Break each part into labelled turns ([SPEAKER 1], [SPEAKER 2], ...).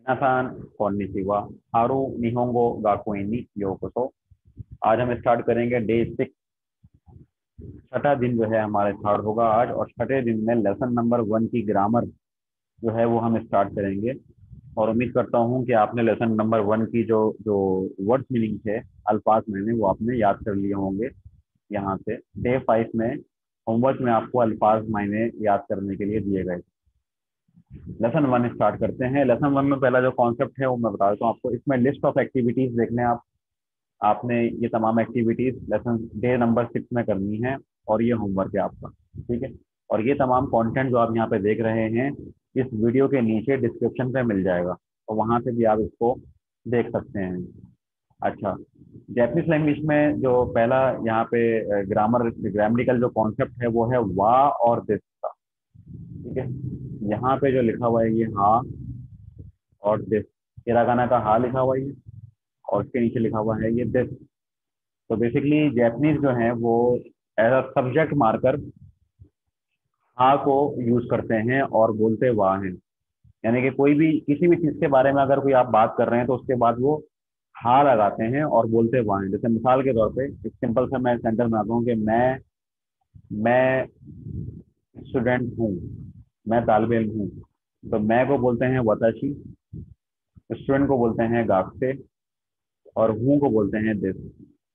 [SPEAKER 1] मिनासान कॉन्निचिवा, हारू निहोंगो गाकुइन योकोसो। आज हम स्टार्ट करेंगे डे 6। छठा दिन जो है हमारा स्टार्ट होगा आज, और छठे दिन में लेसन नंबर 1 की ग्रामर जो है वो हम स्टार्ट करेंगे। और उम्मीद करता हूँ कि आपने लेसन नंबर 1 की जो जो वर्ड्स मीनिंग थे, अल्फाज मैंने वो आपने याद कर लिए होंगे। यहाँ से डे 5 में होमवर्क में आपको अल्फाज मायने याद करने के लिए दिए गए। लेसन 1 स्टार्ट करते हैं। लेसन 1 में पहला जो कॉन्सेप्ट है वो मैं बता देता हूँ आपको। इसमें लिस्ट ऑफ एक्टिविटीज देखने आप, आपने ये तमाम एक्टिविटीज लेसन डे नंबर 6 में करनी है, और ये होमवर्क है आपका। ठीक है। और ये तमाम कंटेंट जो आप यहाँ पे देख रहे हैं, इस वीडियो के नीचे डिस्क्रिप्शन पे मिल जाएगा, और वहाँ से भी आप इसको देख सकते हैं। अच्छा, जैपनीज लैंग्वेज में जो पहला यहाँ पे ग्रामरिकल जो कॉन्सेप्ट है वो है वा और दिस का। ठीक है। यहाँ पे जो लिखा हुआ है ये हाँ और दिस, हिरागाना का हाँ लिखा हुआ है ये, और उसके नीचे लिखा हुआ है ये दिस। तो बेसिकली जैपनीज जो है वो एज अ सब्जेक्ट मार्कर हाँ को यूज करते हैं और बोलते वाह हैं। यानी कि कोई भी किसी भी चीज के बारे में अगर कोई आप बात कर रहे हैं तो उसके बाद वो हाँ लगाते हैं और बोलते वाह हैं। जैसे मिसाल के तौर पे एक सिंपल सा मैं सेंटेंस बनाता हूँ कि मैं स्टूडेंट हूँ, मैं तालिब इल्म हूँ। तो मैं को बोलते हैं वताशी, स्टूडेंट को बोलते हैं गाक्से, और हूँ को बोलते हैं दिस।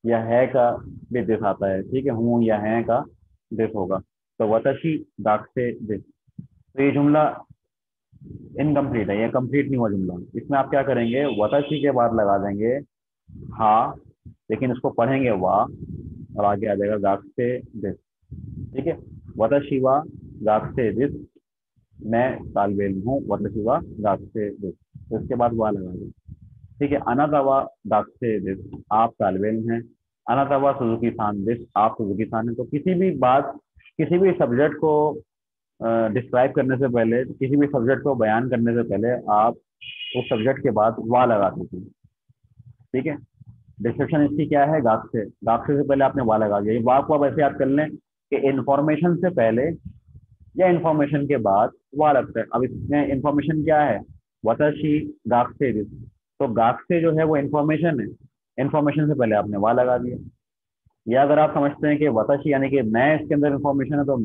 [SPEAKER 1] या है का भी दिस आता है। ठीक है, हूँ या है का दिस होगा। तो वताशी गाक्से दिस। तो ये जुमला इनकम्प्लीट है, ये कंप्लीट नहीं हुआ जुमला। इसमें आप क्या करेंगे, वताशी के बाद लगा देंगे हाँ, लेकिन इसको पढ़ेंगे वाह, और आगे आ जाएगा गाक्से दिस। ठीक है। वताशी वा गाक्से दिस, मैं तालिब इल्म हूँ। वताशी वा गाक्से दिस, तो इसके बाद वाह लगा दें। ठीक है। अनातावा गाक्से दिस, आप तालिब इल्म हैं। अनातावा सुजुकी सान दिस, आप सुजुकी सान हैं। तो किसी भी बात, किसी भी सब्जेक्ट को डिस्क्राइब करने से पहले, किसी भी सब्जेक्ट को बयान करने से पहले आप उस सब्जेक्ट के बाद वाह लगा देते हैं। ठीक है। डिस्क्रिप्शन इसकी क्या है, गाक्से, गाक्से से पहले आपने वाह लगा दिया। ये वाह को आप ऐसे याद कर लें कि इन्फॉर्मेशन से पहले या इन्फॉर्मेशन के बाद वाह लगता है। अब इसमें इन्फॉर्मेशन क्या है, वताशी गाक्से दिस। तो गाक्से जो है वो इन्फॉर्मेशन है, इन्फॉर्मेशन से पहले आपने वाह लगा दिया। या अगर आप समझते हैं कि वताशी यानी कि मैं इसके अंदर इन्फॉर्मेशन है, तो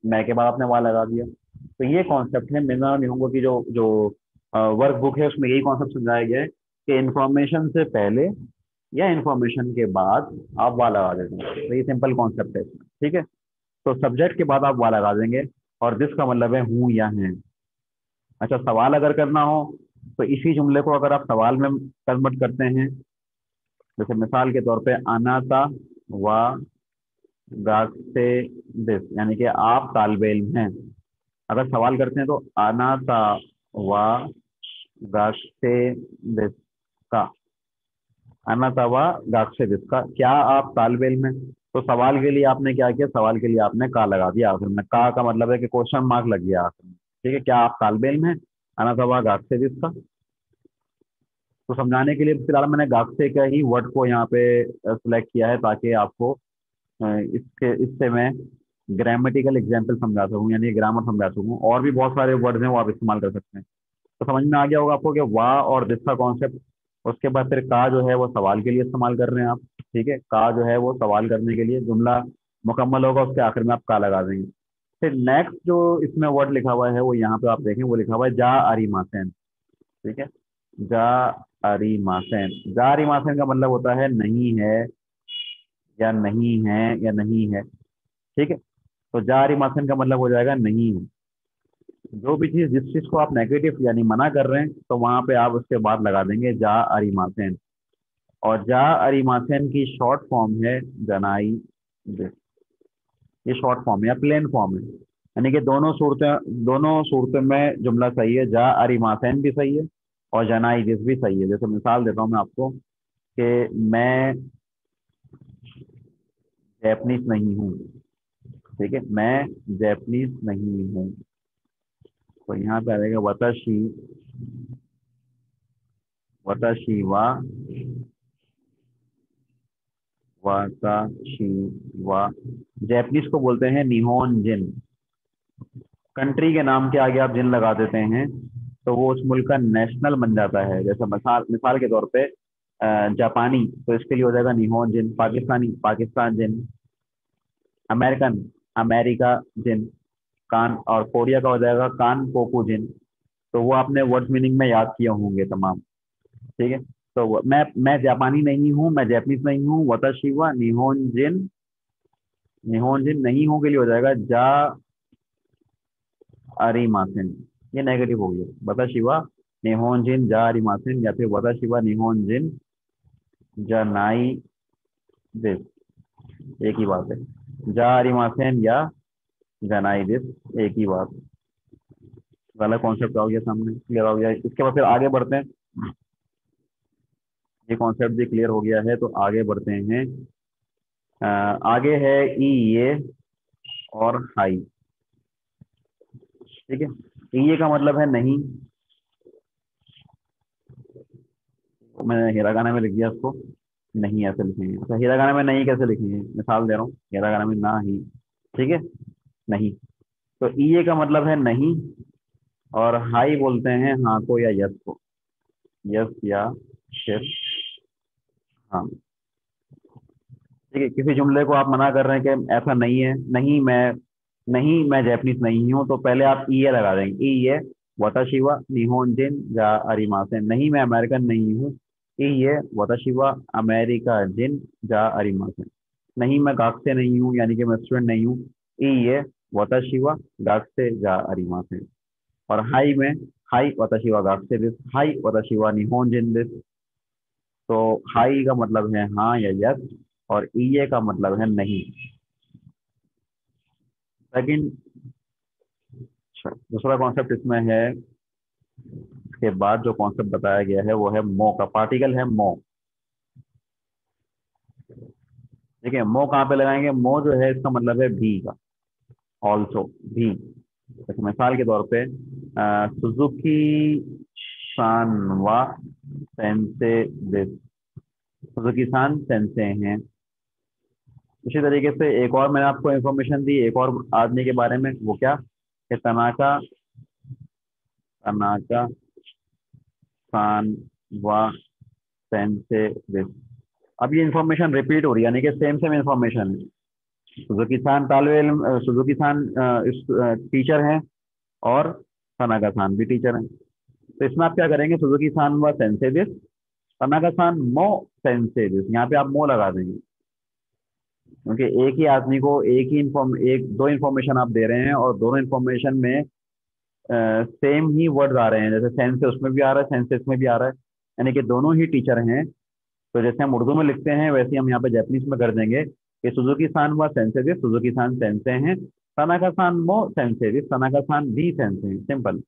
[SPEAKER 1] मैं के बाद आपने वाह लगा दिया। तो ये कॉन्सेप्ट है मिना निहोंगो की जो जो वर्क बुक है, उसमें यही कॉन्सेप्ट समझाया गया है कि इन्फॉर्मेशन से पहले या इन्फॉर्मेशन के बाद आप वाह लगा देते हैं। तो ये सिंपल कॉन्सेप्ट है इसमें। ठीक है। तो सब्जेक्ट के बाद आप वाह लगा देंगे, और दिस का मतलब है हूँ या है। अच्छा, सवाल अगर करना हो तो इसी जुमले को अगर आप सवाल में कन्वर्ट करते हैं, जैसे मिसाल के तौर पे अनाता वा गाते दिस, यानी कि आप तालिबे इल्म हैं। अगर सवाल करते हैं तो अनाता वा गाते दिस का, अनाता वा गाते दिस का, क्या आप तालिबे इल्म हैं। तो सवाल के लिए आपने क्या किया, सवाल के लिए आपने का लगा दिया आखिर में। का मतलब है कि क्वेश्चन मार्क लग गया आखिर में। ठीक है, क्या आप तालिबे इल्म हैं, अनाता वा गाते दिस का। तो समझाने के लिए फिलहाल मैंने गाक्से का ही वर्ड को यहाँ पे सिलेक्ट किया है, ताकि आपको इसके इससे मैं ग्रामेटिकल एग्जाम्पल समझा सकूँ, यानी ग्रामर समझा सकूँ। और भी बहुत सारे वर्ड्स हैं वो आप इस्तेमाल कर सकते हैं। तो समझ में आ गया होगा आपको कि वाह और दिस का कॉन्सेप्ट। उसके बाद फिर का जो है वो सवाल के लिए इस्तेमाल कर रहे हैं आप। ठीक है, का जो है वो सवाल करने के लिए, जुमला मुकम्मल होगा उसके आखिर में आप का लगा देंगे। फिर नेक्स्ट जो इसमें वर्ड लिखा हुआ है वो यहाँ पे आप देखें, वो लिखा हुआ है जा अरीमासेन। ठीक है, जा अरीमासेन। जा अरीमासेन का मतलब होता है नहीं है, या नहीं है, या नहीं है। ठीक है। तो जा अरीमासेन का मतलब हो जाएगा नहीं है। जो भी चीज, जिस चीज को आप नेगेटिव यानी मना कर रहे हैं, तो वहां पे आप उसके बाद लगा देंगे जा अरीमासेन। और जा अरीमासेन की शॉर्ट फॉर्म है जनाई दे। ये शॉर्ट फॉर्म है या प्लेन फॉर्म है, यानी कि दोनों सूरतों में जुमला सही है। जा अरीमासेन भी सही है और जनाई दिस भी सही है। जैसे मिसाल देता हूँ मैं आपको कि मैं जैपनीज नहीं हूँ। ठीक है, मैं जैपनीज नहीं हूँ। तो यहाँ पे आ जाएगा वताशी, वताशी वा वाताशी वा। जैपनीज को बोलते हैं निहोन जिन। कंट्री के नाम के आगे आप जिन लगा देते हैं, तो वो उस मुल्क का नेशनल बन जाता है। जैसे मिसाल मिसाल के तौर पे जापानी, तो इसके लिए हो जाएगा निहोन जिन। पाकिस्तानी, पाकिस्तान जिन। अमेरिकन, अमेरिका जिन। कान, और कोरिया का हो जाएगा कान कोकू जिन। तो वो आपने वर्ड मीनिंग में याद किए होंगे तमाम। ठीक है। तो मैं जापानी नहीं हूँ, मैं जैपनीज नहीं हूँ, वताशिवा निहोन जिन। निहोन जिन नहीं हूँ के लिए हो जाएगा जा अरिमासेन। ये नेगेटिव हो गया। वताशिवा निहोन जिन जा अरिमासेन, या फिर वताशिवा निहोन जिन जा नाई दिस, एक ही बात है। जा अरिमासेन या जनाई दिस, एक ही बात। वाला कॉन्सेप्ट आ गया सामने, क्लियर हो गया। इसके बाद फिर आगे बढ़ते हैं। ये कॉन्सेप्ट भी क्लियर हो गया है, तो आगे बढ़ते हैं। आगे है ई ये और हाई। ठीक है। ई ये का मतलब है नहीं। मैंने हिरागाना में लिख दिया उसको, नहीं ऐसे लिखेंगे। अच्छा, हिरागाना में नहीं कैसे लिखेंगे, मिसाल दे रहा हूँ। हिरागाना में ना ही, ठीक है, नहीं। तो ई ये का मतलब है नहीं, और हाई बोलते हैं हाँ को या यस को। यस या शिफ, हाँ। ठीक है। किसी जुमले को आप मना कर रहे हैं कि ऐसा नहीं है, नहीं मैं जैपनीज नहीं हूँ, तो पहले आप ई ए लगा देंगे। ई ए वताशिवा निहोंजिन जा अरिमासेन, नहीं मैं अमेरिकन नहीं हूँ। ई ए वताशिवा अमेरिका जिन जा अरिमासेन, नहीं मैं गाकसे नहीं हूँ, यानी कि मैं स्टूडेंट नहीं हूँ। ई ए वताशिवा गाकसे जा अरिमासेन। और हाई में, हाई वताशिवा गाकसे दिस, हाई वताशिवा निहोंजिन दिस। तो हाई का मतलब है हाँ या यस, और ईए का मतलब है नहीं। सेकंड, दूसरा कॉन्सेप्ट इसमें है, इसके बाद जो कॉन्सेप्ट बताया गया है वो है मो का। पार्टिकल है मो। ठीक है। मो कहाँ पे लगाएंगे? मो जो है इसका मतलब है भी का, ऑल्सो, भी। जैसे मिसाल के तौर पे सुजुकी सान वा सेंसे दिस, सुजुकी सान सेंसे हैं। उसी तरीके से एक और मैंने आपको इन्फॉर्मेशन दी एक और आदमी के बारे में, वो क्या कि तनाका, तनाका सान वा सेंसे दिस। अब ये इन्फॉर्मेशन रिपीट हो रही है, यानी कि सेम सेम इन्फॉर्मेशन है। सुजुकी सान तालवे इल्म, सुजुकी सान टीचर हैं, और तनाका सान भी टीचर हैं। तो इसमें आप क्या करेंगे? सुजुकी सान व सेंसे दिस, तनाका सान मो सेंसे दिस, यहाँ पे आप मो लगा देंगे। क्योंकि एक ही आदमी को एक दो इन्फॉर्मेशन आप दे रहे हैं, और दोनों इन्फॉर्मेशन में सेम ही वर्ड्स आ रहे हैं। जैसे सेंस उसमें भी आ रहा है, सेंसेस में भी आ रहा है, यानी कि दोनों ही टीचर हैं। तो जैसे हम उर्दू में लिखते हैं, वैसे ही हम यहाँ पे जापानीज में कर देंगे कि सुजुकी सान व सेंसे, सुजुकी सान सेंसे हैं, तनाका सान मो सेंसे, तनाका सान भी सेंसे हैं। सिंपल।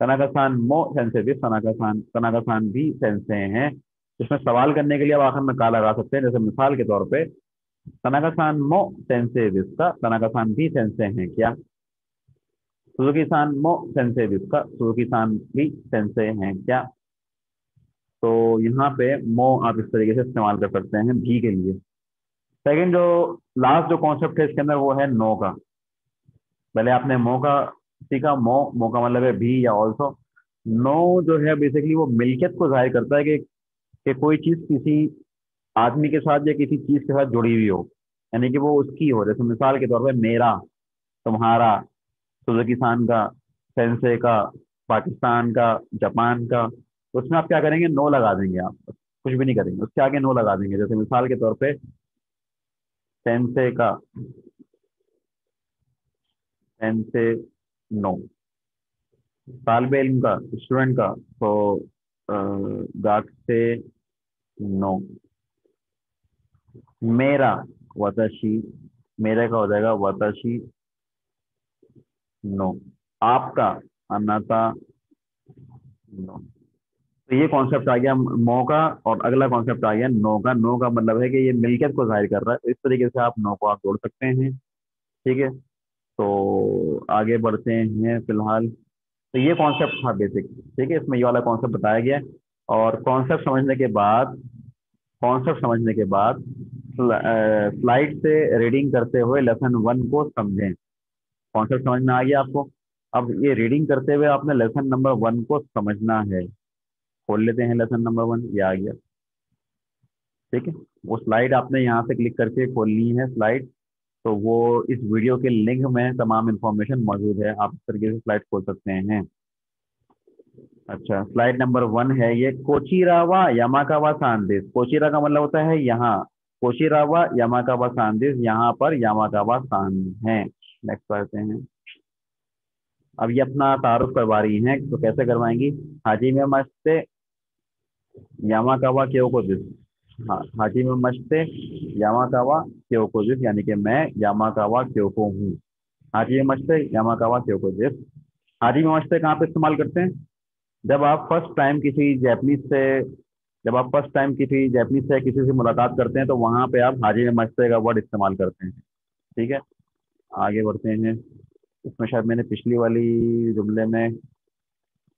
[SPEAKER 1] तनाका सान मो सेंसे, तनाका सान भी सेंसे हैं। इसमें सवाल करने के लिए आप आखिर में का लगा सकते हैं। जैसे मिसाल के तौर पे तनाका सान मो सेंसे का, तनाका सान भी सेंसे हैं क्या? सुजुकी सान मो सेंसे का, सुजुकी सान भी सेंसे हैं क्या? तो यहाँ पे मो आप इस तरीके से इस्तेमाल कर सकते हैं भी के लिए। सेकंड, जो लास्ट जो कॉन्सेप्ट है इसके अंदर, वो है नो का। पहले आपने मो का सीखा। मो का मतलब है भी या ऑल्सो। नो जो है बेसिकली वो मिल्कियत को जाहिर करता है कि कोई चीज किसी आदमी के साथ या किसी चीज के साथ जुड़ी हुई हो, यानी कि वो उसकी हो। जैसे मिसाल के तौर पे मेरा, तुम्हारा, सुजुकी-सान का, सेंसे का, पाकिस्तान का, जापान का। तो उसमें आप क्या करेंगे? नो लगा देंगे आप, कुछ भी नहीं करेंगे, उसके आगे नो लगा देंगे। जैसे मिसाल के तौर पे सेंसे का, सेंसे नो। तालिबे इल्म का, स्टूडेंट का, तो गाक से नो। मेरा, वताशी, मेरे का हो जाएगा वताशी नो। आपका, अनाता नो। तो ये कॉन्सेप्ट आ गया मो का। और अगला कॉन्सेप्ट आ गया नो का। नो का मतलब है कि ये मिल्कियत को जाहिर कर रहा है। तो इस तरीके से आप नो को आप जोड़ सकते हैं। ठीक है। तो आगे बढ़ते हैं फिलहाल। तो ये कॉन्सेप्ट था बेसिक। ठीक है। इसमें ये वाला कॉन्सेप्ट बताया गया है। और कॉन्सेप्ट समझने के बाद स्लाइड से रीडिंग करते हुए लेसन 1 को समझें। कॉन्सेप्ट समझ में आ गया आपको? अब ये रीडिंग करते हुए आपने लेसन नंबर 1 को समझना है। खोल लेते हैं लेसन नंबर 1, ये आ गया। ठीक है, वो स्लाइड आपने यहाँ से क्लिक करके खोलनी है स्लाइड। तो वो इस वीडियो के लिंक में तमाम इन्फॉर्मेशन मौजूद है, आप इस तरीके से स्लाइड खोल सकते हैं। अच्छा, स्लाइड नंबर 1 है ये, कोचिरावा यामाकावा सांदेश। कोचिरा का मतलब होता है यहाँ, कोचिरावा यामाकावा सांदेश, यहाँ पर यामाकावा सान है। नेक्स्ट करते हैं। अब ये अपना तारुफ करवा रही हैं, तो कैसे करवाएंगी? हाजी में मस्ते यामाकावा क्योकोजिस। हाँ, हाजी में मस्ते यामाकावा क्योकोजिस, यानी कि मैं यामाकावा क्योको हूँ। हाजी में मस्ते यामाकावा क्योकोजिस। हाजी में मस्ते कहाँ पे इस्तेमाल करते हैं? जब आप फर्स्ट टाइम किसी जैपनीज से जब आप फर्स्ट टाइम किसी जैपनीज से किसी से मुलाकात करते हैं, तो वहां पे आप हाजी में मस्ते का वर्ड इस्तेमाल करते हैं। ठीक है, आगे बढ़ते हैं। इसमें शायद मैंने पिछली वाली जुमले में,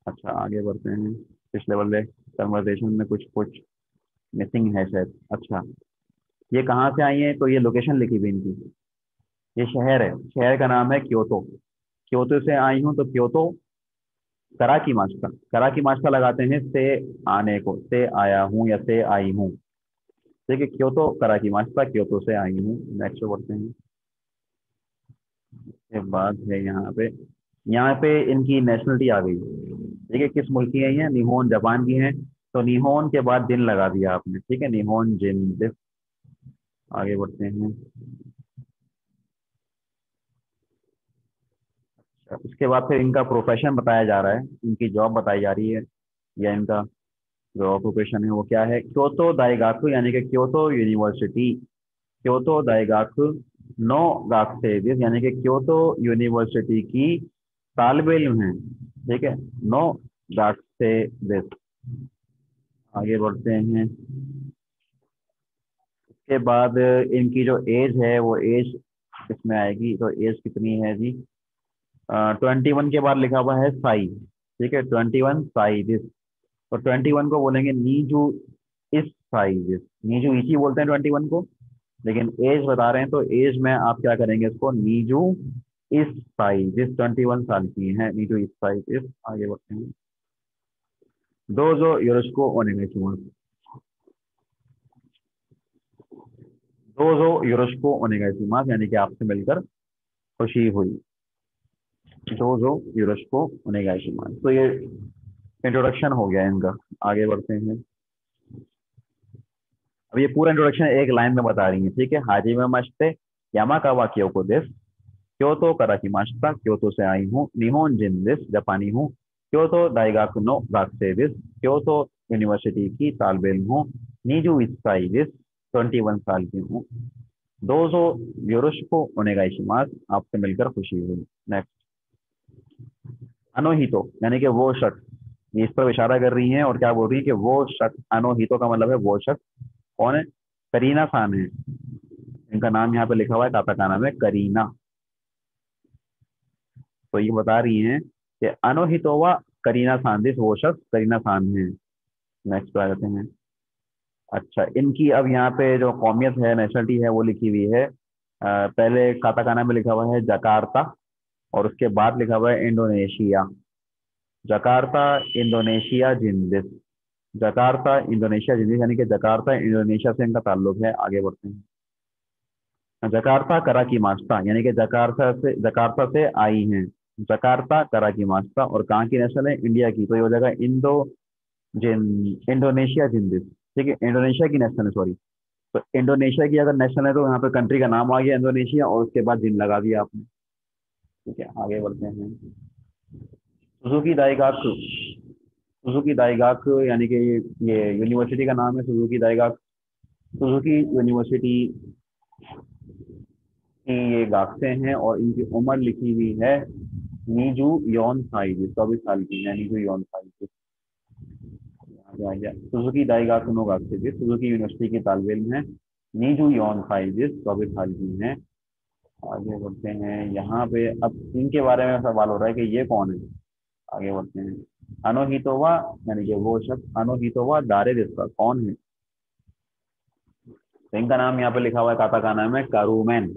[SPEAKER 1] अच्छा आगे बढ़ते हैं। पिछले वाले कन्वर्सेशन में कुछ कुछ मिसिंग है शायद। अच्छा, ये कहाँ से आई है? तो ये लोकेशन लिखी हुई इनकी, ये शहर है, शहर का नाम है क्योतो। क्योतो से आई हूँ, तो क्योतो कराकी मास्का, कराकी मास्का लगाते हैं से आने को, से आया हूँ या से आई हूँ। ठीक है, क्योतो कराकी मास्का, क्योतो से आई हूँ। नेक्स्ट बढ़ते हैं। ये बात है यहाँ पे इनकी नेशनलिटी आ गई। ठीक है, किस मुल्क की है ये? निहोन, जापान की है। तो निहोन के बाद दिन लगा दिया आपने। ठीक है, निहोन जिन दिस। आगे बढ़ते हैं। उसके बाद फिर इनका प्रोफेशन बताया जा रहा है, इनकी जॉब बताई जा रही है, या इनका जो ऑक्यूपेशन है वो क्या है? क्योतो दाइगाकू, यानी कि क्योतो यूनिवर्सिटी, क्योतो दाइगाकू नो गाकसेविस, यानी कि क्योतो यूनिवर्सिटी की तालब इल्म है। ठीक है, नो गाकसेविस। आगे बढ़ते हैं। उसके बाद इनकी जो एज है वो एज इसमें आएगी, तो एज कितनी है जी? 21 के बाद लिखा हुआ है साई। ठीक है, 21 साई दिस। तो 21 को बोलेंगे नीजू इस साई दिस। नीजू इची बोलते हैं 21 को, लेकिन एज बता रहे हैं, तो एज में आप क्या करेंगे इसको? नीजू इस साई दिस, 21 साल की है नीजू इस साई दिस। आगे बढ़ते हैं। दो जो योरस्को ओनेगाइशिमास। दो जो योरस्को ओनेगाइशिमास, यानी कि आपसे मिलकर खुशी हुई। दो जो योरस्को ओनेगाइशिमास। तो ये इंट्रोडक्शन हो गया इनका। आगे बढ़ते हैं। अब ये पूरा इंट्रोडक्शन एक लाइन में बता रही है। ठीक है, हाजी में मस्ते यामाकावा क्योको देस, क्योतो कराची मास्ता, क्योतो से आई हूँ। निहोन जिन दिस, जापानी हूँ। क्योतो दाइगाकू नो गाक्से दिस, क्योतो यूनिवर्सिटी की तालब इल्म हूँ। नीजू इसाई दिस, 21 साल की हूँ। दोजो योरोशिको ओनेगाइशिमास, आपसे मिलकर खुशी हुई। नेक्स्ट, अनोहितो, यानी कि वो शख्स, ये इस पर इशारा कर रही हैं और क्या बोल रही है कि वो शख्स, अनोहितो का मतलब है वो शख्स। कौन है? करीना खान है। इनका नाम यहाँ पे लिखा हुआ है, काताकाना में करीना। तो ये बता रही हैं कि अनोहितोवा करीना सांदिस, वो शख्स करीना खान है। नेक्स्ट पे आ जाते हैं। अच्छा, इनकी अब यहाँ पे जो कौमियत है, नेशनलिटी है, वो लिखी हुई है। पहले काताकाना में लिखा हुआ है जकार्ता, और उसके बाद लिखा हुआ है इंडोनेशिया। जकार्ता इंडोनेशिया जिंदिस। जकार्ता इंडोनेशिया जिंदिस, यानी कि जकार्ता इंडोनेशिया से इनका ताल्लुक है। आगे बढ़ते हैं। जकार्ता कराची मास्ता, यानी कि जकार्ता से आई हैं। जकार्ता कराची मास्ता, और कहाँ की नेशनल है? इंडिया की। तो ये हो जाएगा जिन इंडोनेशिया जिंदिस। ठीक है, इंडोनेशिया की नेशनल है, सॉरी। तो इंडोनेशिया की अगर नेशनल है, तो यहाँ पे कंट्री का नाम आ गया इंडोनेशिया, और उसके बाद जिन लगा दिया आपने। ठीक है, आगे बढ़ते हैं। सुजुकी दाइगाकू। सुजुकी दाइगाकू, यानी कि ये यूनिवर्सिटी का नाम है सुजुकी दाइगाकू। सुजुकी यूनिवर्सिटी की ये गाक्से हैं, और इनकी उम्र लिखी हुई है नीजू यौन साइज, 24 साल की है नीजू यौन साइज। आ गया सुजुकी दाइगाकू नो गाक्से जी, सुजुकी यूनिवर्सिटी की तालब इल्म है। नीजू यौन साइज 24 साल की हैं। आगे बढ़ते हैं। यहाँ पे अब इनके बारे में सवाल हो रहा है कि ये कौन है। आगे बढ़ते हैं। अनोहितोवा, यानी कि वो शख्स, अनोहितोवा दारे जिसका कौन है? तो इनका नाम यहाँ पे लिखा हुआ है काताकाना में करूमेन।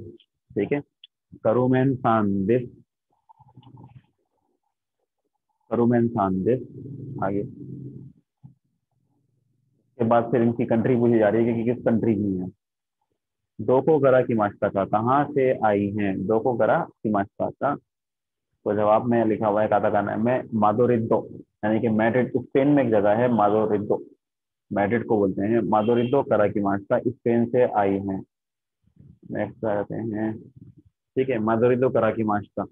[SPEAKER 1] ठीक है, करूमेन सांदिस। करुमेन सांदेश। आगे के बाद फिर इनकी कंट्री पूछी जा रही है कि किस कंट्री की है। दोको गरा की मास्टाका कहाँ से आई हैं, दोको गरा की मास्टाका। तो जवाब में लिखा हुआ है काताकाना में मादोरिद्दो, यानी कि मैड्रिड स्पेन में एक जगह है मादोरिद्दो, मैड्रिड को बोलते हैं मादोरिद्दो करा की मास्टा, स्पेन से आई हैं। नेक्स्ट आते हैं। ठीक है, मादोरिद्दो करा की मास्टा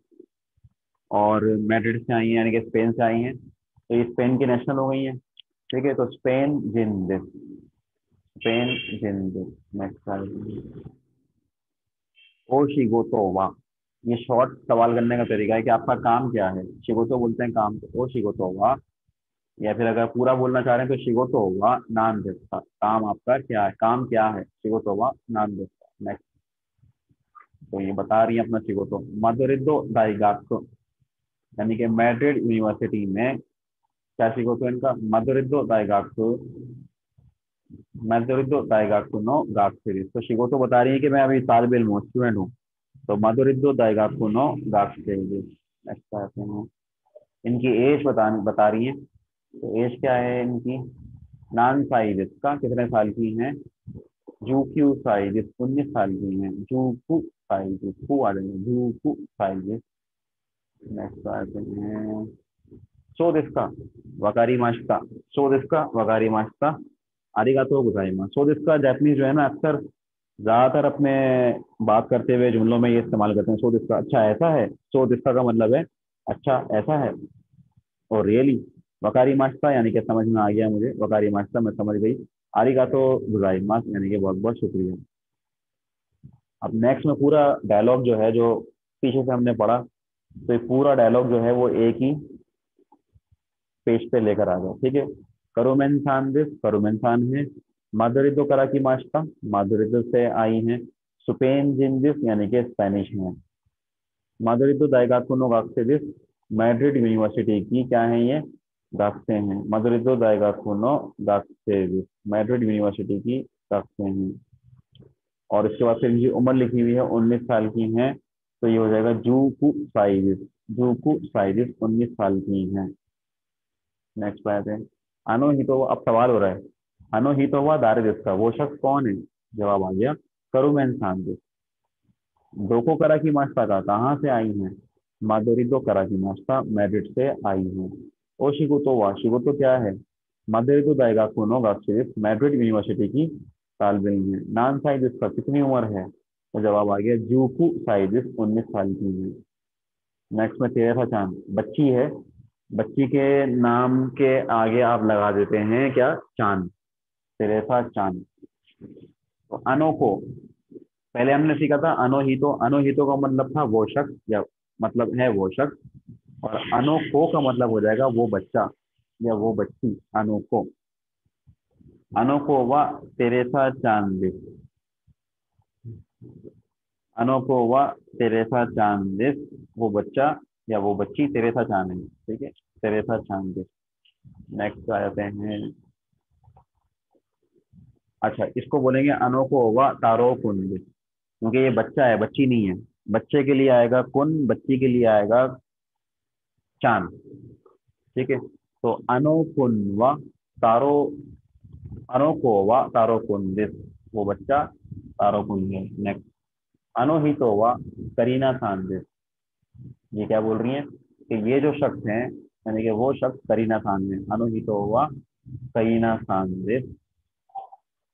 [SPEAKER 1] और मैड्रिड से आई हैं, यानी कि स्पेन से आई हैं, तो ये स्पेन की नेशनल हो गई हैं। ठीक है, तो स्पेन जिंदिस, स्पेन जिंदिस। नेक्स्ट ओ शिगोतो, ये शॉर्ट सवाल करने का तरीका है कि आपका काम क्या है। शिगोतो बोलते हैं काम को, ओ शिगोतो हुआ, या फिर अगर पूरा बोलना चाह रहे हैं तो शिगोतो हुआ नाम देता, काम आपका क्या है, काम क्या है, शिगोतो हुआ नाम देता। नेक्स्ट, तो ये बता रही है अपना शिगोतो मादोरिदो दाइगाक्तो, यानी कि मैड्रिड यूनिवर्सिटी में क्या शिगोतो इनका मादोरिदो दाइगाक्तो, मादोरिदो दाइगाक्तो नो गाक्सेरिस। तो शिगोतो बता रही है कि मैं अभी तालिब इल्म हूँ, स्टूडेंट हूँ, तो मादोरिदो दाइगाक्तो नो गाक्सेरिस। नेक्स्ट आते हैं। इनकी एज बता रही है, तो एज क्या है इनकी, नान साइजिस का कितने साल की हैं, जूक्यू साइजिस 19 साल की हैं, जूकू साइजिस कु आ जाएंगे, जूकू साइजिस। नेक्स्ट आते हैं। सो दिसका वकारी मास्ता, सो दिसका वकारी मास्ता, आरिगातो गोजाइमास। सो दिसका जापानीज जो है ना, अक्सर ज्यादातर अपने बात करते हुए जुमलों में ये इस्तेमाल करते हैं, सो दिसका अच्छा ऐसा है, सो दिसका का मतलब है अच्छा ऐसा है, और रियली वकारी मास्ता यानी कि समझ में आ गया मुझे, वकारी मास्ता मैं समझ गई, आरिगातो गोजाइमास यानी कि बहुत बहुत शुक्रिया। अब नेक्स्ट में पूरा डायलॉग जो है, जो पीछे से हमने पढ़ा, तो ये पूरा डायलॉग जो है वो एक ही पेज पे लेकर आ जाओ। ठीक है, करुमेन सान दिस, करुमेन सान है, माधुरिदो करा की मास्टा, माधुरिदो से आई हैं, सुपेन जिंदिस यानी कि स्पेनिश है, माधुरिदो दाइगाकुनो गाक्सेदिस, मैड्रिड यूनिवर्सिटी की क्या है ये, गाक्से हैं, माधुरिदो दाइगाकुनो गाक्सेदिस, मैड्रिड यूनिवर्सिटी की गाक्से हैं। और इसके बाद फिर इनकी उम्र लिखी हुई है 19 साल की हैं, तो ये हो जाएगा जूकू साइदिस, जूकू साइदिस 19 साल की हैं। नेक्स्ट बात है। अनो ही तो, अब सवाल हो रहा है, अनो ही तो हुआ दारिदिस का वो शख्स कौन है, जवाब आ गया करुमेन सांदिस। दोको करा की मास्ता का कहाँ से आई हैं, मादोरिदो करा की मास्ता मैड्रिड से आई हैं। ओ शिगुतो वा, शिगुतो क्या है, मादोरिदो दाइगाकू नो गाक्सेरिस, मैड्रिड यूनिवर्सिटी की तालिब इल्म है। नान साइदिस का कितनी उम्र है, तो जवाब आ गया जूकू साइदिस 19 साल की है। नेक्स्ट में तेरह चांद, बच्ची है, बच्ची के नाम के आगे आप लगा देते हैं क्या, चांद, तेरेसा चांद। तो अनोखो, पहले हमने सीखा था अनोहितो, अनोहितो का मतलब था वो शख्स, या मतलब है वो शख्स, और अनोखो का मतलब हो जाएगा वो बच्चा या वो बच्ची, अनोखो। अनोखो व तेरेसा चांद, अनोखो व तेरेसा चांद, वो बच्चा या वो बच्ची तेरेसा चांद है। ठीक है, तेरेसा चांद। नेक्स्ट आ जाते हैं। अच्छा, इसको बोलेंगे अनोखो व तारो कुंज, क्योंकि ये बच्चा है, बच्ची नहीं है, बच्चे के लिए आएगा कुन, बच्ची के लिए आएगा चांद। ठीक है, तो अनोकुन व तारो, अनोको व तारो कुंदिस, वो बच्चा तारो कुंज है। नेक्स्ट, अनोहितो व करीना सांदिस, ये क्या बोल रही है कि ये जो शख्स है, यानी कि वो शख्स करीना खान है, अनोहितो व करीना सांदिस,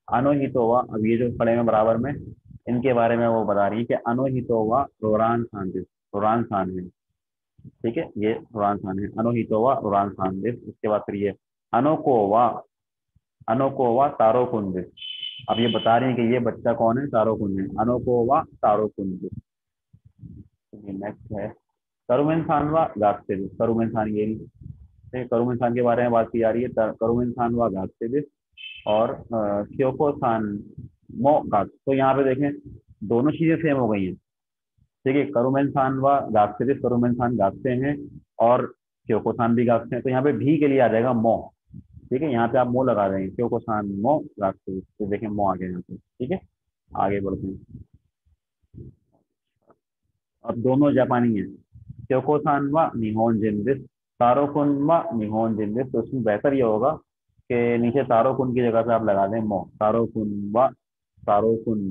[SPEAKER 1] अनोहितो व, अब ये जो खड़े हैं बराबर में, इनके बारे में वो बता रही है कि अनोहितो व रोरान सांदिस, रोरान खान है। ठीक है, ये रोरान खान है, अनोहितो व रोरान सांदिस। उसके बाद फिर ये अनोको व, अनोको व तारो कुंदिस, अब ये बता रही है कि ये बच्चा कौन है, तारो कुंज है, अनोको व तारो कुंदिस। नेक्स्ट है करुमेन खान व गास्टेदिस, करुमेन खान ये नहीं, ठीक है, करुमेन खान के बारे में बात की जा रही है, करुमेन खान व गास्टेदिस और क्योको खान मो गास। तो यहाँ पे देखें दोनों चीजें सेम हो गई हैं। ठीक है, करुमेन खान व गास्टेदिस, करुमेन खान गास्ते हैं और क्योको खान भी गास्ते हैं, तो यहाँ पे भी के लिए आ जाएगा मो। ठीक है, यहाँ पे आप मो लगा रहे हैं, क्योको खान मो गास्टेदिस, तो देखें मो आ गया यहाँ पे। ठीक है, आगे बढ़ते हैं। अब दोनों जापानी हैं, क्योको सान व निहोन जिन दिस, तारोकुन व निहोन जिंदे, तो उसमें बेहतर ये होगा कि नीचे तारोकुन की जगह पे आप लगा दें मो, तारोकुन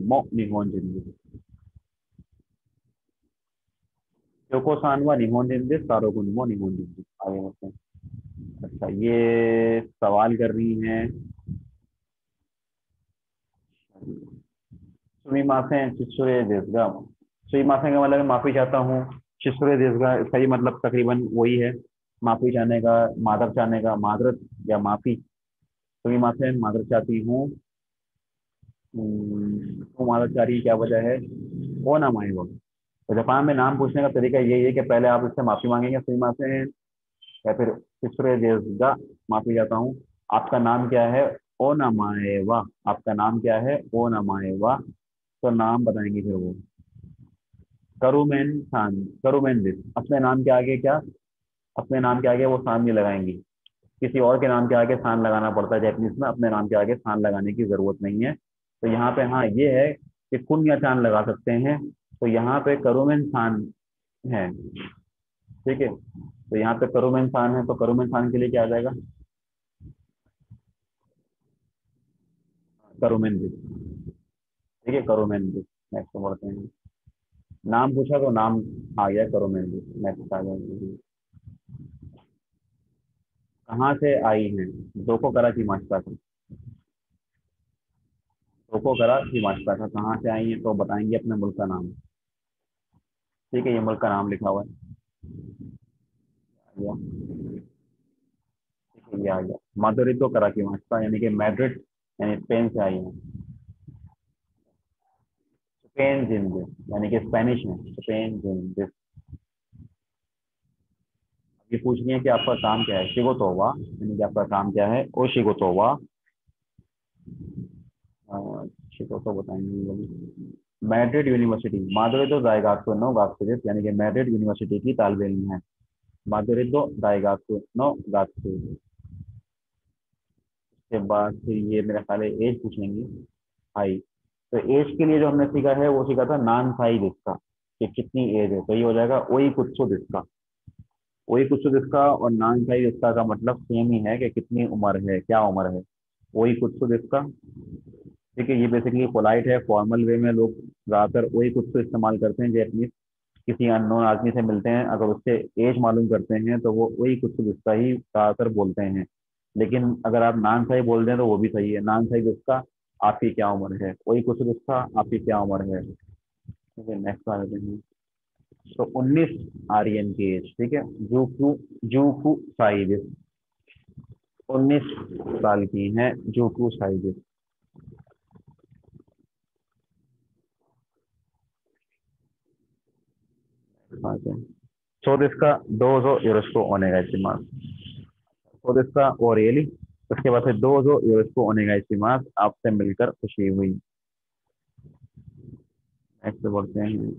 [SPEAKER 1] मो निहोन जिंदे। क्योंकि सान व निहोन जिंदे तारोकुन मो निहोन जिंदे। आगे बढ़ते हैं। अच्छा, ये सवाल कर रही हैं। सुमिमासेन शिशुरे दीर्घा। सुमिमासेन का मतलब है माफी चाहता हूँ। शिशुरे दीर्घा, इसका ही मतलब तकरीबन वही है, माफी चाहने का, मादर चाहने का, मादरत या माफी। सुमिमासेन मादर चाहती हूँ। तो मादर चाह रही क्या वजह है? वो नाम आए वो। तो जापान में नाम पूछने का तरीका यही है कि पहले आप उससे माफी मांगेंगे सुमिमासेन, या फिर शिशुरे दीर्घा, माफी चाहता हूँ। आपका नाम क्या है? ओ नामाए वाह। आपका नाम क्या है? ओ नामाए वाह। तो नाम बताएंगे फिर वो। करुमेन सान, करुमेन दिस। अपने नाम के आगे क्या? अपने नाम के आगे वो सान नहीं लगाएंगी। किसी और के नाम के आगे सान लगाना पड़ता है जैपनीज में, अपने नाम के आगे सान लगाने की जरूरत नहीं है। तो यहाँ पे हाँ ये है कि कुन या चांद लगा सकते हैं। तो यहाँ पे करुमेन सान है। ठीक है, तो यहाँ पे करुमेन सान है, तो करुमेन सान के लिए क्या आ जाएगा? करुमेन दिस। ठीक है, करुमेन दिस। नेक्स्ट बढ़ते हैं। नाम पूछा तो नाम आ गया करुमेन दिस। नेक्स्ट आ जाएगा। कहाँ से आई हैं? जोको करा की मास्टर था। जोको करा की मास्टर था, कहाँ से आई हैं तो बताएंगे अपने मुल्क का नाम। ठीक है, ये मुल्क का नाम लिखा हुआ है। आ गया। ठीक है, ये आ गया। मादुरी तो करा की मास्टर, यानी कि मैड्रिड, यानी स्पेन से आई है। स्पेन जिंदे, यानी कि स्पेनिश में स्पेन जिंदे। ये पूछ रही है कि आपका काम क्या है? शिगोतोवा, यानी कि आपका काम क्या है? ओ शिगोतोवा। शिगोतो बताएंगे ये वाली। मैड्रिड यूनिवर्सिटी, मादुरी तो दायगातो नो गात्सुदेस, यानी कि मैड्रिड यूनिवर्सिटी की तालिब इल्म है। मादुरी तो दायगातो नो गात्सु। के बाद फिर ये मेरा ख्याल है एज पूछेंगी। हाई। तो एज के लिए जो हमने सीखा है वो सीखा था नान साई जिसका, कि कितनी एज है, तो ये हो जाएगा ओई कुत्सो जिसका। ओई कुत्सो जिसका और नान साई जिसका का मतलब सेम ही है कि कितनी उम्र है, क्या उम्र है। ओई कुत्सो जिसका। ठीक है, ये बेसिकली पोलाइट है, फॉर्मल वे में लोग ज़्यादातर ओई कुत्सो इस्तेमाल करते हैं जैपनीज। किसी अननोन आदमी से मिलते हैं, अगर उससे एज मालूम करते हैं तो वो वही कुछ उसका ही ज़्यादातर बोलते हैं। लेकिन अगर आप नान सही बोल दें तो वो भी सही है। नान सही उसका आपकी क्या उम्र है, वही कुछ उसका आपकी क्या उम्र है। ठीक है, नेक्स्ट आ जाते हैं। तो 19 आर्यन की एज। ठीक है, जूकू, जूकू साइज 19 साल की हैं जूकू साइज।そうですか、どうぞよろしくお願いします。そうですか, और रियली। उसके बाद फिर दो जो यूरोस्को ओनेगाई सीमास, आपसे मिलकर खुशी हुई। नेक्स्ट बोलते हैं।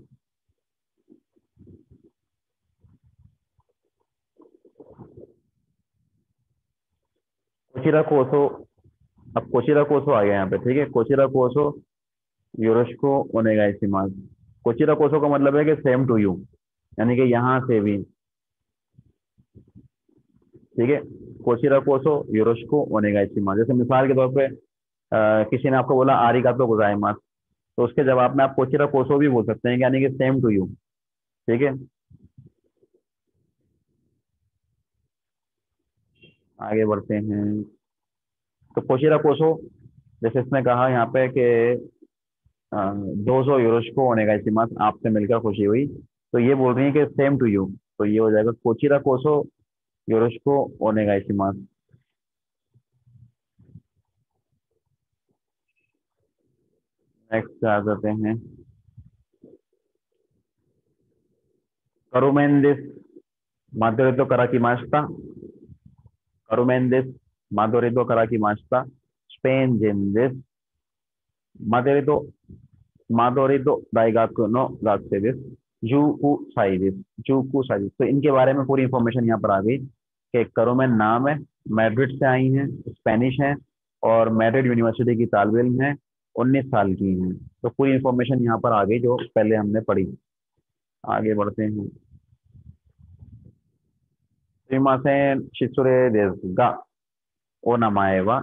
[SPEAKER 1] कोचिरा कोसो। अब कोचिरा कोसो आ गया यहाँ पे। ठीक है, कोचिरा कोसो यूरोस्को ओनेगाई सीमास। कोचिरा कोसो का मतलब है कि सेम टू यू, यानी कि यहाँ से भी। ठीक है, कोचिरा कोसो यूरोस्को ओनेगाई सीमास। जैसे मिसाल के तौर पे किसी ने आपको बोला आरिगातो गोजाइमास, तो उसके जवाब में आप कोचिरा कोसो भी बोल सकते हैं, यानी कि सेम टू यू। ठीक है, आगे बढ़ते हैं। तो कोशिरा कोसो, जैसे इसने कहा यहाँ पे कि 200 यूरोज को होने का इस्तेमाल, आपसे मिलकर खुशी हुई, तो ये बोल रही है कि सेम टू यू। तो ये हो जाएगा कोचिरा कोसो यूरोज को होने का इस्तेमाल। नेक्स्ट आ जाते हैं। करुमेंदिस माधुरी तो करा की मास्ता। करुमेंदिस माधुरी तो करा की मास्ता। स्पेन जिंदिस माधुरी तो, माधुरी तो दाइगाको नो गासेदिस जूकू साइदिस। जूकू साइदिस, तो इनके बारे में पूरी इंफॉर्मेशन यहाँ पर आ गई कि करोमेन नाम है, मैड्रिड से आई हैं, स्पेनिश हैं, और मैड्रिड यूनिवर्सिटी की तालिब इल्म है, 19 साल की हैं। तो पूरी इंफॉर्मेशन यहाँ पर आ गई जो पहले हमने पढ़ी। आगे बढ़ते हैं। सुमिमासेन शित्सुरे देसुगा ओ नमाए वा।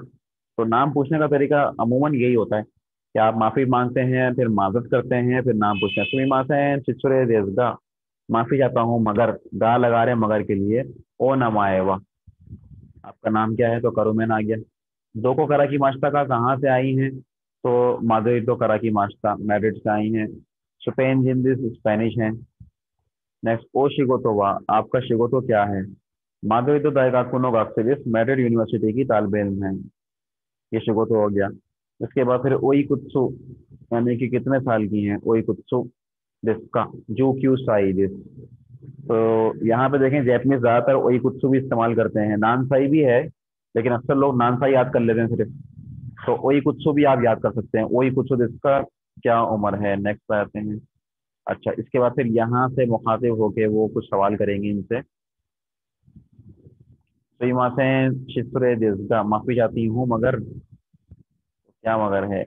[SPEAKER 1] तो नाम पूछने का तरीका अमूमन यही होता है कि आप माफी मांगते हैं, फिर माजत करते हैं, फिर नाम पूछते हैं। सुमिमासेन शित्सुरे देसुगा, माफी चाहता हूँ मगर, गा लगा रहे हैं मगर के लिए। ओ नमाए वा, आपका नाम क्या है? तो करुमेन आ गया। दो को करा की मास्टा का कहाँ से आई हैं? तो माधुरी तो करा की मास्टा मैड्रिड से आई हैं। स्पेन जिंदिस स्पेनिश है। नेक्स्ट ओ शिगोतो वा, आपका शिगोतो क्या है? माधुरी तो दायगाकुनो गाक्सेलिस मैड्रिड यूनिवर्सिटी की तालिब इल्म है। ये शिगोतो हो गया। इसके बाद फिर ओई कुत्सु, यानी कि कितने साल की हैं? ओई कुत्सु जिसका जू क्यू साई दिस। तो यहाँ पे देखें जैपनीज ज्यादातर ओई कुत्सु भी इस्तेमाल करते हैं, नानसाई भी है, लेकिन अक्सर लोग नानसाई याद कर लेते हैं सिर्फ। तो ओई कुत्सु भी आप याद कर सकते हैं। ओई कुत्सु जिसका क्या उम्र है? नेक्स्ट पे आते हैं। अच्छा, इसके बाद फिर यहाँ से मुखातिब होके वो कुछ सवाल करेंगे इनसे। तो ये से शिस्त्र दिसगा, माफी चाहती हूँ मगर, क्या मगर है?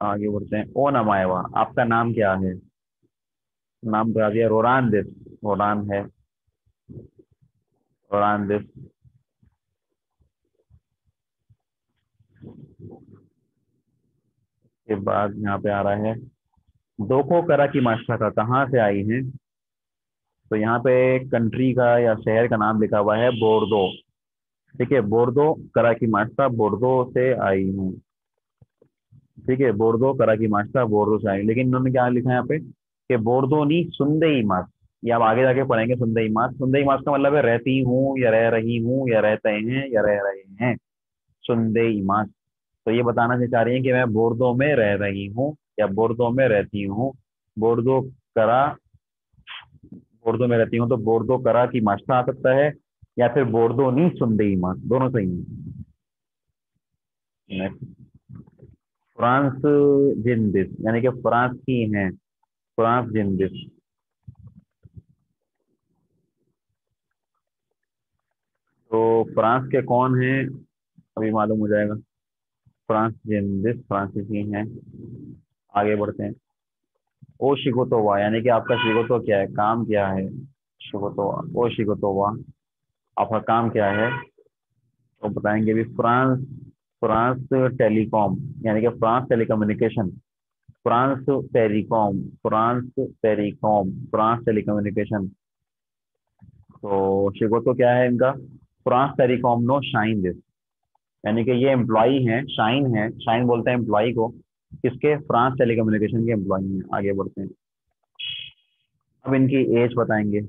[SPEAKER 1] आगे बढ़ते हैं। ओ नमाएवा, आपका नाम क्या है? नाम बता दिया, रोरान दिस। रोरान है, रोरान दिस। के बाद यहाँ पे आ रहा है, दोको करा की मास्टा का कहाँ से आई हैं? तो यहाँ पे कंट्री का या शहर का नाम लिखा हुआ है बोर्दो। ठीक है, बोर्दो करा की मास्टा बोर्दो से आई हूँ। ठीक है, बोर्दो करा की मास्टा बोर्दो से आई, लेकिन इन्होंने क्या लिखा है यहाँ पे कि बोर्दो नी सुंदई मास। ये आप आगे जाके पढ़ेंगे। सुंदई मास, सुंदई मास का मतलब है रहती हूँ या रह रही हूँ या रहते हैं या रह रहे हैं। सुंदई मास। तो ये बताना चाह रही है कि मैं बोर्दो में रह रही हूँ या बोर्दो में रहती हूँ। बोर्दो करा, बोर्दो में रहती हूँ तो बोर्दो करा की मास्टर आ सकता है, या फिर बोर्दो नी सुंदई मास, दोनों सही है। फ्रांस जिंदिस, यानी कि फ्रांस की हैं। फ्रांस जिंदिस। तो फ्रांस के कौन हैं? अभी मालूम हो जाएगा। फ्रांस जिंदिस फ्रांसीसी हैं। आगे बढ़ते हैं। ओ शिगोतोवा, यानी कि आपका शिगोतो क्या है, काम क्या है? शिगोतोवा, ओ शिगोतोवा, आपका काम क्या है? तो बताएंगे भी, फ्रांस, फ्रांस टेलीकॉम, यानी कि France telecommunication. France telecom, France telecom, France telecommunication. तो शिगोतो क्या है इनका? फ्रांस टेलीकॉम नो शाइन दिस, यानी कि ये एम्प्लॉई हैं, शाइन है, शाइन बोलते हैं एम्प्लॉई को। किसके? फ्रांस टेलीकम्युनिकेशन के एम्प्लॉई हैं। आगे बढ़ते हैं। अब इनकी एज बताएंगे।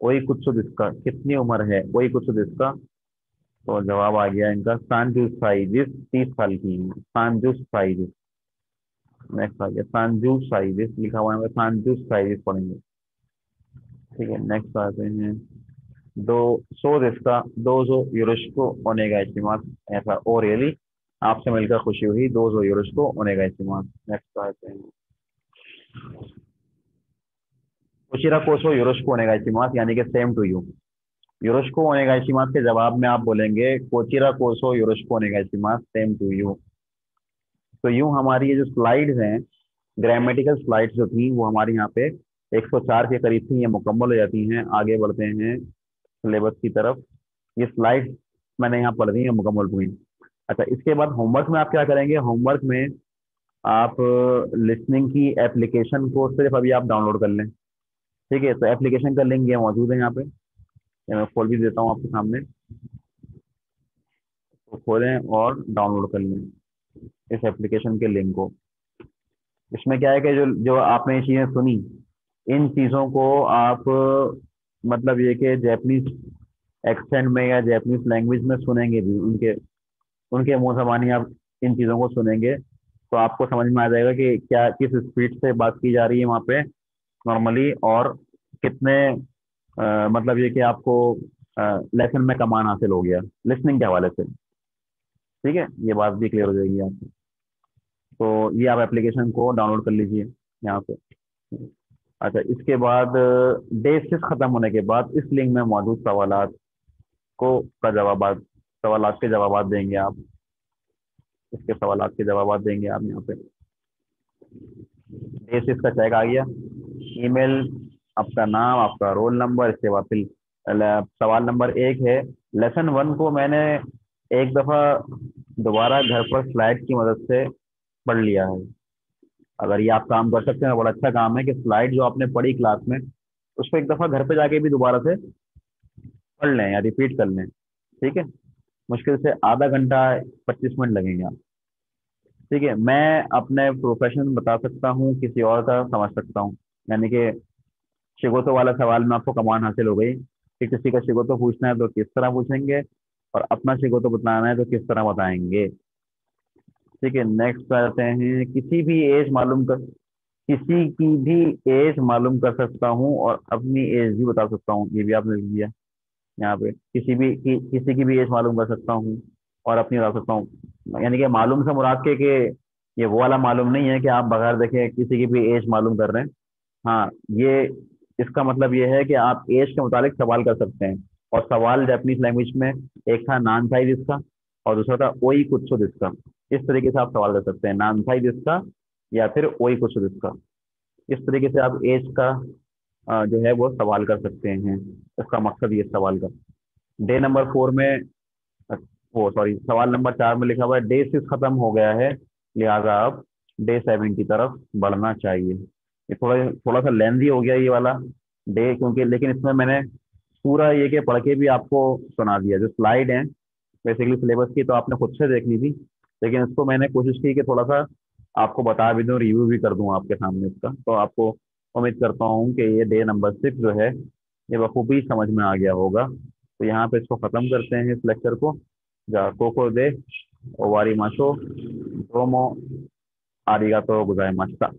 [SPEAKER 1] वही कुछ दिसका कितनी उम्र है? वही कुछ दिसका। तो जवाब आ गया इनका, सांजू साइजिस 30 साल की है। सांजू साइजिस। नेक्स्ट आ गया सांजू साइजिस, लिखा हुआ है, सांजू साइजिस पढ़ेंगे। ठीक है, नेक्स्ट आते हैं। दो सो जिसका दो जो यूरोशको ओनेगा इस्तेमाल, ऐसा ओ रियली, आपसे मिलकर खुशी हुई, दो जो यूरोशको ओनेगा इस्तेमाल। नेक्स्ट आते हैं। कुशिरा कोसो यूरोशको ओनेगा इस्तेमाल, यानी कि सेम टू यू। यूरोशको ओनेगा इस्तेमाल के जवाब में आप बोलेंगे कोचिरा कोसो यूरोशको ओनेगा इस्तेमाल, सेम टू यू। तो यूं हमारी ये जो स्लाइड्स हैं, ग्रामेटिकल स्लाइड्स जो थी वो हमारी यहाँ पे 104 के करीब थी, ये मुकम्मल हो जाती हैं। आगे बढ़ते हैं सिलेबस की तरफ। ये स्लाइड्स मैंने यहाँ पढ़ दी है, मुकम्मल हुई। अच्छा, इसके बाद होमवर्क में आप क्या करेंगे? होमवर्क में आप लिसनिंग की एप्लीकेशन को सिर्फ अभी आप डाउनलोड कर लें। ठीक है, तो एप्लीकेशन का लिंक ये मौजूद है यहाँ पे, ये मैं खोल भी देता हूँ आपके सामने। तो खोलें और डाउनलोड कर लें इस एप्लीकेशन के लिंक को। इसमें क्या है कि जो जो आपने ये चीज़ें सुनी, इन चीज़ों को आप मतलब ये कि जैपनीज एक्सेंट में या जैपनीज लैंग्वेज में सुनेंगे भी, उनके उनके मुंह जबानी आप इन चीज़ों को सुनेंगे, तो आपको समझ में आ जाएगा कि क्या किस स्पीड से बात की जा रही है वहाँ पे नॉर्मली, और कितने मतलब ये कि आपको लेसन में कमान हासिल हो गया लिसनिंग के हवाले से। ठीक है, ये बात भी क्लियर हो जाएगी आपको। तो ये आप एप्लीकेशन को डाउनलोड कर लीजिए यहाँ पे। अच्छा, इसके बाद डे 6 खत्म होने के बाद इस लिंक में मौजूद सवालात को का जवाब, सवालात के जवाब देंगे आप। इसके सवालात के जवाब देंगे आप यहाँ पे। डे 6 का चेक आ गया। ईमेल, आपका नाम, आपका रोल नंबर, इसके बाद फिर सवाल नंबर 1 है, लेसन 1 को मैंने एक दफ़ा दोबारा घर पर स्लाइड की मदद से पढ़ लिया है। अगर ये आप काम कर सकते हैं तो बड़ा अच्छा काम है कि स्लाइड जो आपने पढ़ी क्लास में उसको एक दफ़ा घर पे जाके भी दोबारा से पढ़ लें या रिपीट कर लें। ठीक है, मुश्किल से आधा घंटा 25 मिनट लगेंगे आप। ठीक है, मैं अपने प्रोफेशन बता सकता हूँ, किसी और का समझ सकता हूँ। यानी कि शिगोतो वाला सवाल में आपको कमांड हासिल हो गई कि किसी का शिगोतो पूछना है तो किस तरह पूछेंगे, और अपना शिगोतो बताना है तो किस तरह बताएंगे। ठीक है, नेक्स्ट करते हैं, किसी की भी एज मालूम कर सकता हूँ और अपनी एज भी बता सकता हूँ। ये भी आपने लिख दिया यहाँ पे, किसी की भी एज मालूम कर सकता हूँ और अपनी बता सकता हूँ। यानी कि मालूम से मुराद के ये वो वाला मालूम नहीं है कि आप बगैर देखे किसी की भी एज मालूम कर रहे हैं। हाँ, ये इसका मतलब ये है कि आप एज के मुतालिक सवाल कर सकते हैं। और सवाल जापानीज लैंग्वेज में एक था नान साई दिसका और दूसरा था ओई कुत्सो दिसका। इस तरीके से आप सवाल कर सकते हैं, नान साई दिसका या फिर ओई कुत्सो दिसका। इस तरीके से आप एज का जो है वो सवाल कर सकते हैं। इसका मकसद ये सवाल का। डे नंबर 4 में वो सॉरी सवाल नंबर 4 में लिखा हुआ है डे 6 खत्म हो गया है, लिहाजा अब डे 7 की तरफ बढ़ना चाहिए। ये थोड़ा थोड़ा सा लेंदी हो गया ये वाला डे, क्योंकि लेकिन इसमें मैंने पूरा ये के पढ़ के भी आपको सुना दिया। जो स्लाइड है बेसिकली सिलेबस की तो आपने खुद से देख ली थी, लेकिन इसको मैंने कोशिश की कि थोड़ा सा आपको बता भी दूं, रिव्यू भी कर दूं आपके सामने इसका। तो आपको उम्मीद करता हूँ कि ये डे नंबर 6 जो है ये बखूबी समझ में आ गया होगा। तो यहाँ पे इसको ख़त्म करते हैं इस लेक्चर को। जा कोको दे ओवारी माशो, डोमो आरिगातो गोजाइमाशिता।